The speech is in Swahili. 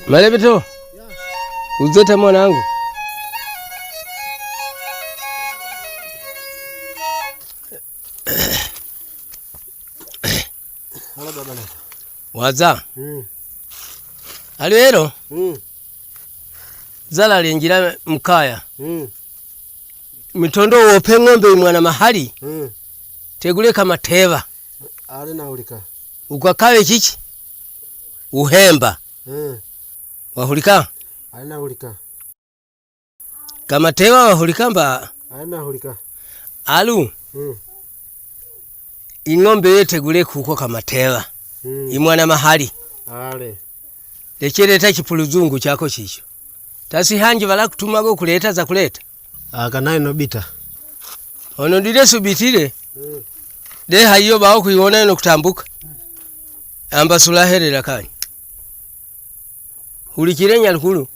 Malebeto. Uzeta mwanangu. Hala baba na. Waza. Aliero? Zala alinjira mkaya. Mitondo wope ng'ombe mwana mahali. Tegule kama teva. Ali na hulika. Ukakawe chichi. Uhemba. Wahulika? Ali na hulika. Kama teva wahulika mba? Ali na hulika. Alu. Ing'ombe yetegule kuko kama teva. Imwana mahali. Ale. Lechireta chipuluzungu chako chicho. Tasi hanji wala kutumago kuleta za kuleta. Akanaye no bita. Ono dile subitile. De hayo bao kuiona ino kutambuka. Amba sulaherera kani. Hulikire nyalukulu.